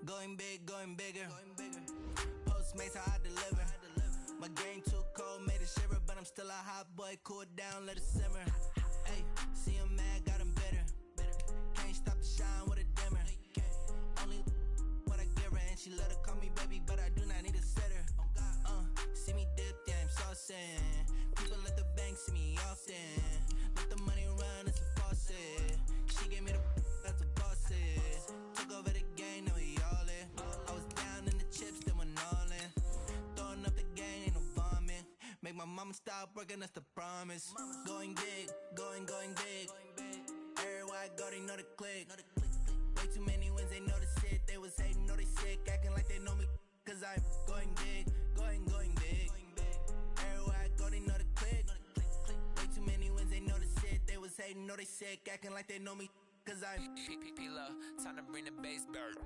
Going big, going bigger. Postmates how I deliver. My game too cold, made it shiver, but I'm still a hot boy. Cool it down, let it simmer. Hey, see him mad, got him bitter. Can't stop the shine with a dimmer. Only what I give her, and she let her call me baby, but I do not need a sitter. See me dip, yeah, I'm saucing. People at the bank see me often. Let the money run, it's a faucet. She gave me the that's a faucet. Took over the game, now we all in. I was down in the chips, then went all in. Throwing up the game, ain't no vomit. Make my mama stop working, that's the promise. Going big, going big. Everywhere I go, they know the click. Way too many wins, they know the shit. They was hating, know they sick, acting like they know me. Cause I'm going big, going big. Everywhere I go, they know the click. Way too many wins, they know the shit. They was hating, know they sick, acting like they know me. Cause I'm P-P-P-Lo, time to bring the bass back.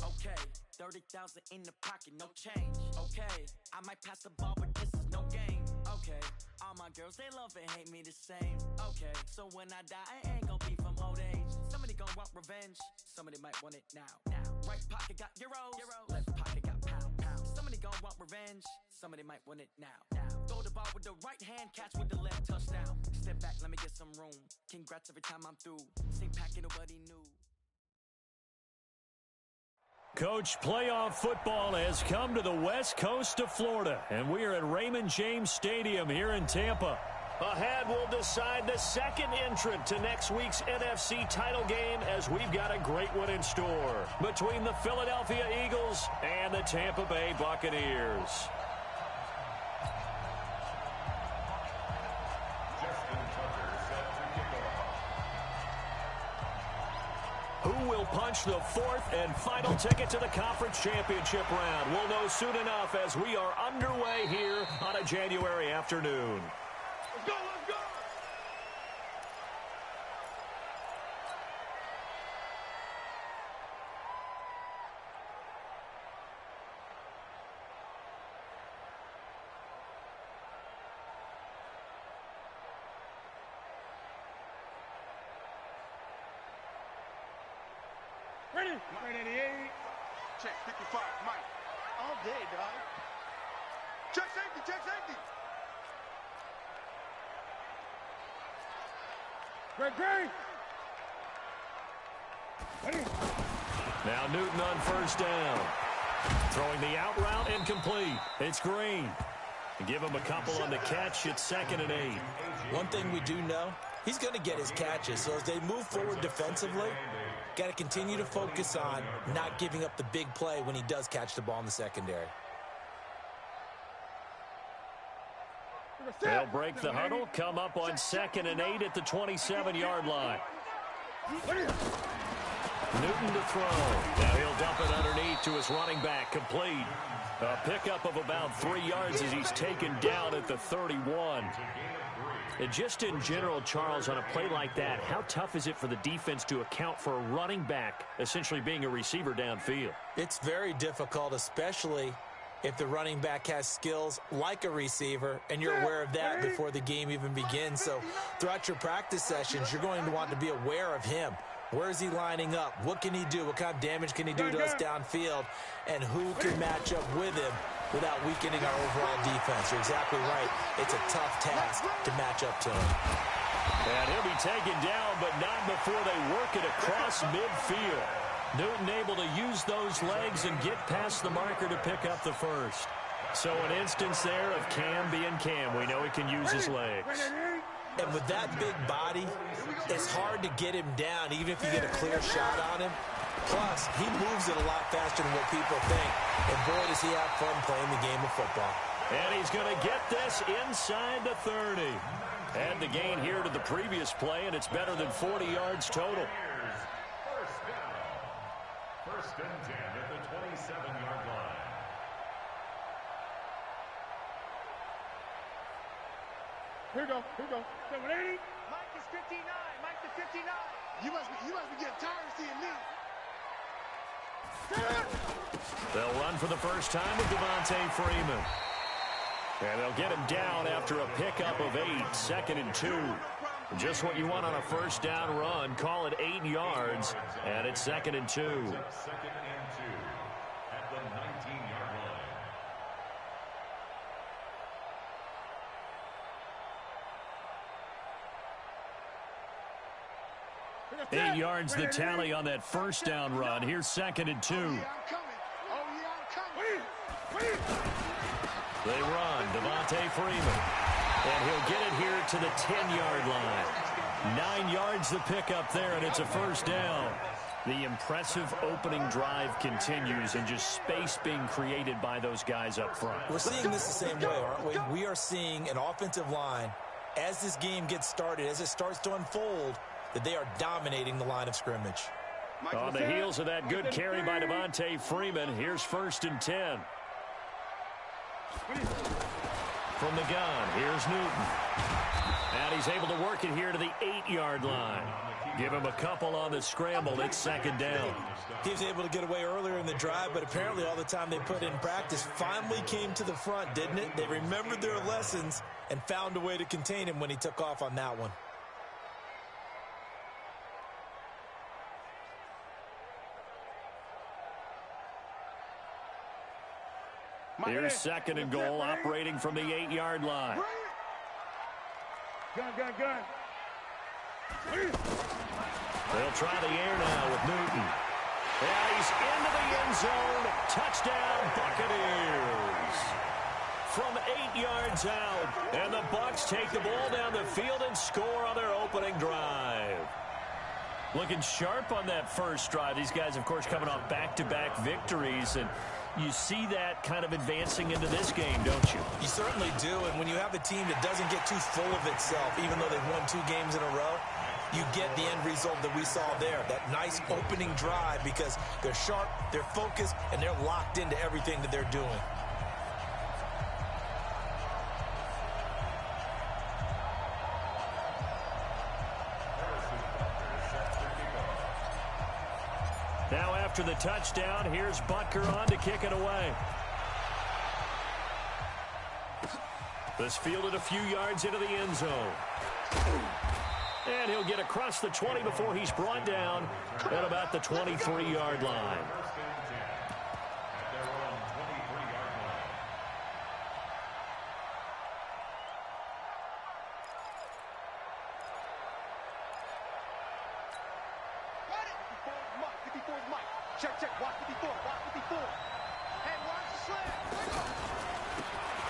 Okay, 30,000 in the pocket, no change. Okay, I might pass the ball, but this is no game. Okay, all my girls, they love and hate me the same. Okay, so when I die, I ain't gon' be from old age. Somebody gon' want revenge, somebody might want it now. Right pocket got euros, left pocket got pound. Somebody gon' want revenge, somebody might want it now. Throw the ball with the right hand, catch with the left, touchdown. Step back, let me get some room. Congrats every time I'm through. Same packet, nobody knew. Coach, playoff football has come to the west coast of Florida, and we are at Raymond James Stadium here in Tampa. Ahead, we'll decide the second entrant to next week's NFC title game, as we've got a great one in store between the Philadelphia Eagles and the Tampa Bay Buccaneers. Who will punch the fourth and final ticket to the conference championship round? We'll know soon enough as we are underway here on a January afternoon. Let's go, let's go! Ready? 188. Check 55, Mike. All day, dog. Check safety, check safety. Great. Ready? Now Newton on first down. Throwing the out route incomplete. It's Green. Give him a couple on the catch. It's 2nd and 8. One thing we do know, he's going to get his catches. So as they move forward defensively, got to continue to focus on not giving up the big play when he does catch the ball in the secondary. They'll break the huddle, come up on 2nd and 8 at the 27-yard line. Newton to throw. Now he'll dump it underneath to his running back, complete. A pickup of about 3 yards as he's taken down at the 31. And just in general, Charles, on a play like that, how tough is it for the defense to account for a running back essentially being a receiver downfield? It's very difficult, especially if the running back has skills like a receiver, and you're aware of that before the game even begins. So throughout your practice sessions, you're going to want to be aware of him. Where is he lining up? What can he do? What kind of damage can he do to us downfield? And who can match up with him without weakening our overall defense? You're exactly right. It's a tough task to match up to him. And he'll be taken down, but not before they work it across midfield. Newton able to use those legs and get past the marker to pick up the first. So an instance there of Cam being Cam. We know he can use his legs. And with that big body, it's hard to get him down, even if you get a clear shot on him. Plus, he moves it a lot faster than what people think. And boy, does he have fun playing the game of football. And he's going to get this inside the 30. Add the gain here to the previous play, and it's better than 40 yards total. First down. First and 10 at the 27-yard line. Here we go. 780. Mike is 59. Mike to 59. You must be getting tired of seeing me. They'll run for the first time with Devontae Freeman. And they'll get him down after a pickup of 8, 2nd and 2. Just what you want on a first down run. Call it 8 yards, and it's 2nd and 2. 2nd and 2 at the 19-yard line. 8 yards the tally on that first down run. Here's 2nd and 2. They run, Devontae Freeman. And he'll get it here to the 10-yard line. 9 yards the pickup there, and it's a first down. The impressive opening drive continues, and just space being created by those guys up front. We're seeing this the same way, aren't we? We are seeing an offensive line, as this game gets started, as it starts to unfold, that they are dominating the line of scrimmage. On the heels of that good carry by Devontae Freeman, here's 1st and 10. From the gun, here's Newton. And he's able to work it here to the 8-yard line. Give him a couple on the scramble. It's 2nd down. He was able to get away earlier in the drive, but apparently all the time they put in practice finally came to the front, didn't it? They remembered their lessons and found a way to contain him when he took off on that one. Here's 2nd and goal, operating from the 8-yard line. Gun. They'll try the air now with Newton. And he's into the end zone. Touchdown, Buccaneers. From 8 yards out. And the Bucs take the ball down the field and score on their opening drive. Looking sharp on that first drive. These guys, of course, coming off back-to-back victories. And you see that kind of advancing into this game, don't you? You certainly do, and when you have a team that doesn't get too full of itself, even though they've won 2 games in a row, you get the end result that we saw there, that nice opening drive, because they're sharp, they're focused, and they're locked into everything that they're doing. Now after the touchdown, here's Butker on to kick it away. This fielded a few yards into the end zone. And he'll get across the 20 before he's brought down at about the 23-yard line.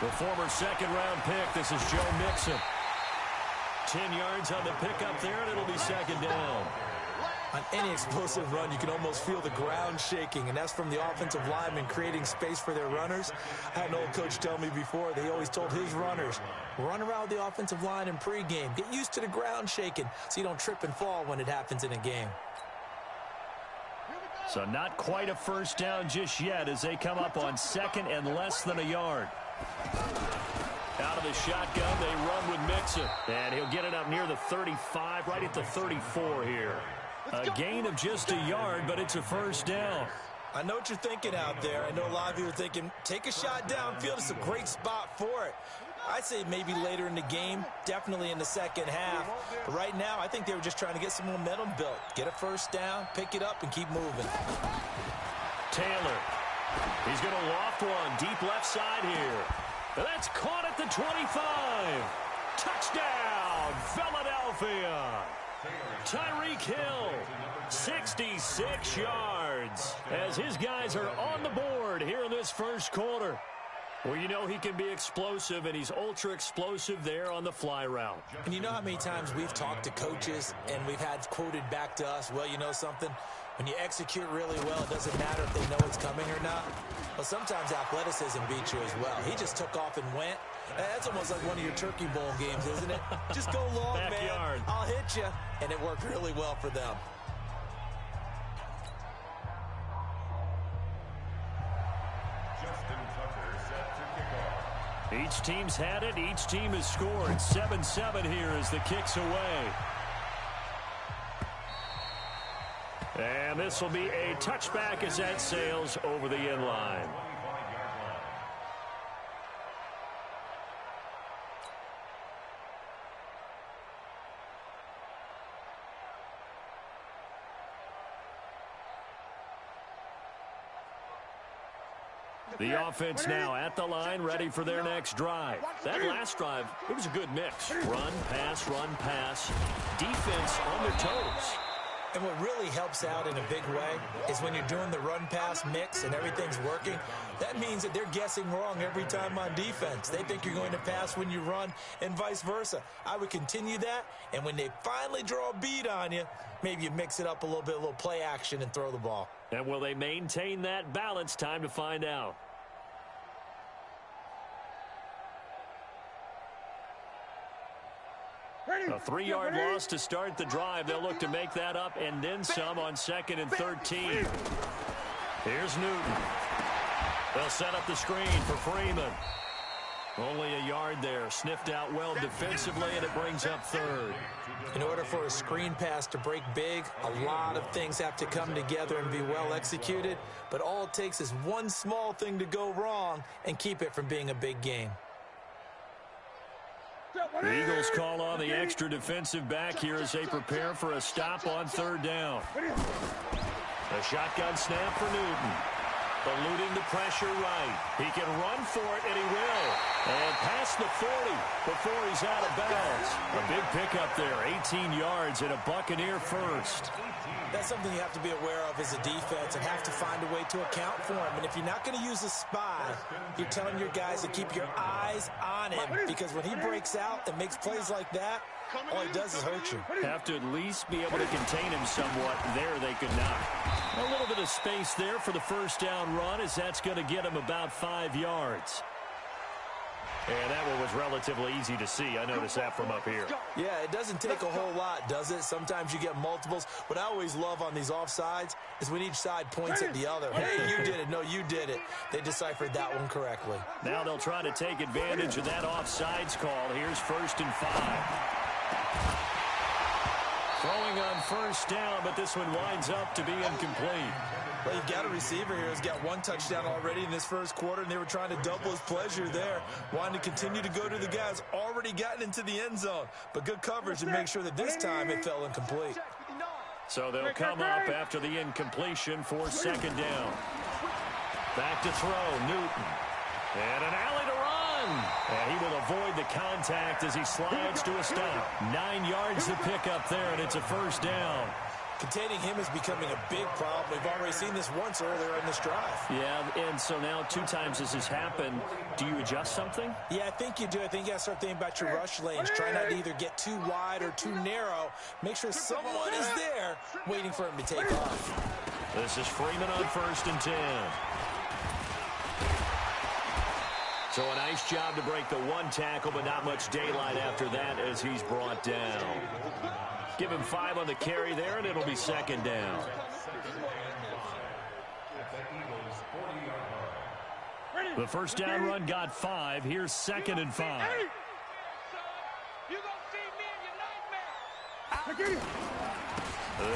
The former second-round pick, this is Joe Mixon. 10 yards on the pickup there, and it'll be 2nd down. On any explosive run, you can almost feel the ground shaking, and that's from the offensive linemen creating space for their runners. I had an old coach tell me before, they always told his runners, run around the offensive line in pregame. Get used to the ground shaking so you don't trip and fall when it happens in a game. So not quite a first down just yet as they come up on 2nd and less than a yard. Out of the shotgun, they run with Mixon. And he'll get it up near the 35, right at the 34 here. A gain of just a yard, but it's a first down. I know what you're thinking out there. I know a lot of you are thinking, take a shot downfield. It's a great spot for it. I'd say maybe later in the game, definitely in the second half. But right now, I think they were just trying to get some momentum built. Get a first down, pick it up, and keep moving. Taylor. He's going to loft one deep left side here. That's caught at the 25. Touchdown, Philadelphia. Tyreek Hill, 66 yards, as his guys are on the board here in this first quarter. Well, you know he can be explosive, and he's ultra-explosive there on the fly route. And you know how many times we've talked to coaches, and we've had quoted back to us, well, you know something? When you execute really well, it doesn't matter if they know it's coming or not. But sometimes athleticism beats you as well. He just took off and went. That's almost like one of your Turkey Bowl games, isn't it? Just go long, Backyard. man. I'll hit you. And it worked really well for them. Each team's had it. Each team has scored. 7-7 here as the kick's away. And this will be a touchback as that sails over the end line. The offense now at the line, ready for their next drive. That last drive, it was a good mix. Run, pass, defense on their toes. And what really helps out in a big way is when you're doing the run-pass mix and everything's working, that means that they're guessing wrong every time on defense. They think you're going to pass when you run and vice versa. I would continue that, and when they finally draw a beat on you, maybe you mix it up a little play action and throw the ball. And will they maintain that balance? Time to find out. A 3-yard loss to start the drive. They'll look to make that up and then some on 2nd and 13. Here's Newton. They'll set up the screen for Freeman. Only a yard there. Sniffed out well defensively, and it brings up 3rd. In order for a screen pass to break big, a lot of things have to come together and be well executed. But all it takes is one small thing to go wrong and keep it from being a big game. The Eagles call on the extra defensive back here as they prepare for a stop on 3rd down. A shotgun snap for Newton. Eluding the pressure right. He can run for it, and he will. And past the 40 before he's out of bounds. A big pickup there, 18 yards and a Buccaneer first. That's something you have to be aware of as a defense and have to find a way to account for him. And if you're not going to use a spy, you're telling your guys to keep your eyes on him, because when he breaks out and makes plays like that, all he does is hurt you. Have to at least be able to contain him somewhat. There they could not. A little bit of space there for the first down run, as that's going to get him about 5 yards. And that one was relatively easy to see. I noticed that from up here. Yeah, it doesn't take a whole lot, does it? Sometimes you get multiples. What I always love on these offsides is when each side points at the other. Hey, you did it. No, you did it. They deciphered that one correctly. Now they'll try to take advantage of that offsides call. Here's 1st and 5. Throwing on 1st down, but this one winds up to be incomplete. Well, you've got a receiver here who's got 1 touchdown already in this first quarter, and they were trying to double his pleasure there, wanting to continue to go to the guys already gotten into the end zone. But good coverage to make sure that this time it fell incomplete. So they'll come up after the incompletion for 2nd down. Back to throw, Newton. And an alley to run. And he will avoid the contact as he slides to a stop. 9 yards to pick up there, and it's a 1st down. Containing him is becoming a big problem. We've already seen this once earlier in this drive. Yeah, and so now 2 times this has happened. Do you adjust something? Yeah, I think you do. I think you got to start thinking about your rush lanes. Try not to either get too wide or too narrow. Make sure someone is there waiting for him to take off. This is Freeman on 1st and 10. So a nice job to break the 1 tackle, but not much daylight after that as he's brought down. Give him 5 on the carry there, and it'll be 2nd down. The 1st down run got 5. Here's 2nd and 5.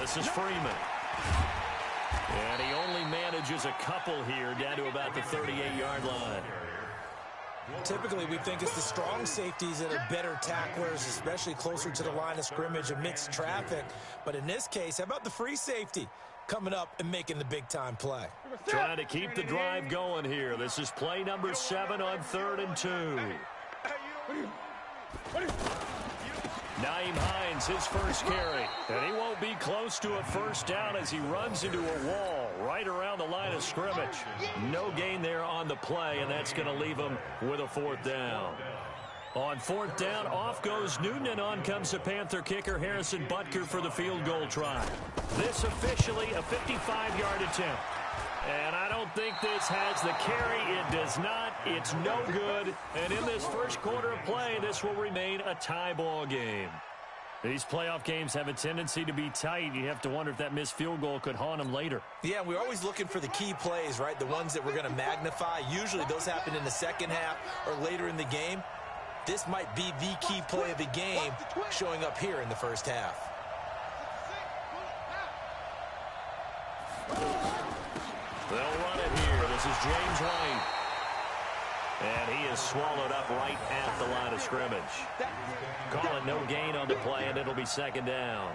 This is Freeman. And he only manages a couple here, down to about the 38-yard line. Typically, we think it's the strong safeties that are better tacklers, especially closer to the line of scrimmage amidst traffic. But in this case, how about the free safety coming up and making the big-time play? Trying to keep the drive going here. This is play number 7 on 3rd and 2. Naeem Hines, his first carry. And he won't be close to a 1st down as he runs into a wall right around the line of scrimmage. No gain there on the play, and that's going to leave him with a 4th down. On fourth down, off goes Newton, and on comes the Panther kicker, Harrison Butker, for the field goal try. This officially a 55-yard attempt. And I don't think this has the carry. It does not. It's no good. And in this first quarter of play, this will remain a tie ball game. These playoff games have a tendency to be tight. You have to wonder if that missed field goal could haunt them later. Yeah, we're always looking for the key plays, right? The ones that we're going to magnify. Usually those happen in the second half or later in the game. This might be the key play of the game showing up here in the first half. They'll run it here. This is James White. And he is swallowed up right at the line of scrimmage. Call it no gain on the play, and it'll be second down.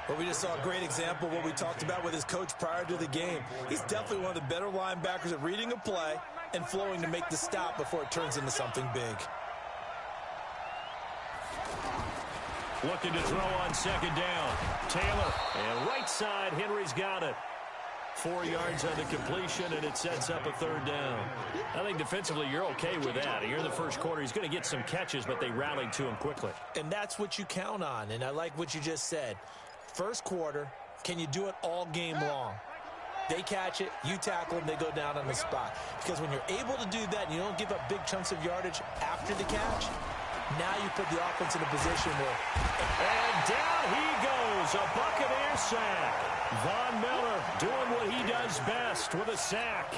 Well, we just saw a great example of what we talked about with his coach prior to the game. He's definitely one of the better linebackers at reading a play and flowing to make the stop before it turns into something big. Looking to throw on second down. Taylor, and right side, Henry's got it. 4 yards on the completion, and it sets up a third down. I think defensively you're okay with that. Here in the first quarter, he's going to get some catches, but they rallied to him quickly. And that's what you count on, and I like what you just said. First quarter, can you do it all game long? They catch it, you tackle them, they go down on the spot. Because when you're able to do that and you don't give up big chunks of yardage after the catch, now you put the offense in a position where... And down he goes, a Buccaneer sack. Von Miller doing what he does best with a sack.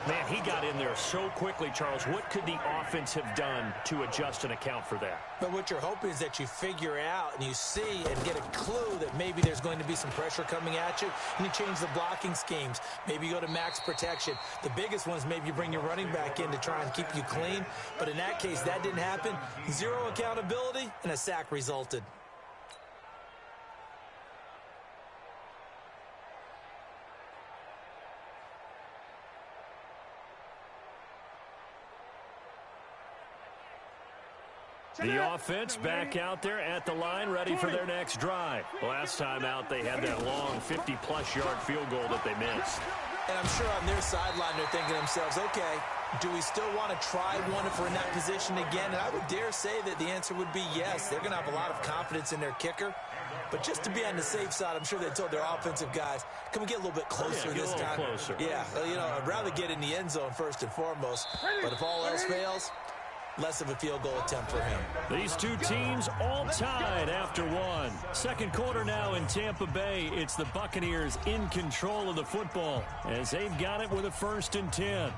Man, he got in there so quickly, Charles. What could the offense have done to adjust and account for that? But what you're hoping is that you figure out and you see and get a clue that maybe there's going to be some pressure coming at you, and you change the blocking schemes. Maybe you go to max protection. The biggest one is maybe you bring your running back in to try and keep you clean. But in that case, that didn't happen. Zero accountability, and a sack resulted. The offense back out there at the line, ready for their next drive. Last time out, they had that long 50-plus yard field goal that they missed. And I'm sure on their sideline, they're thinking to themselves, okay, do we still want to try one if we're in that position again? And I would dare say that the answer would be yes. They're going to have a lot of confidence in their kicker. But just to be on the safe side, I'm sure they told their offensive guys, can we get a little bit closer this time? Closer. Yeah, you know, I'd rather get in the end zone first and foremost. But if all else fails, less of a field goal attempt for him. These two teams all tied after one. Second quarter now in Tampa Bay. It's the Buccaneers in control of the football as they've got it with a 1st and 10.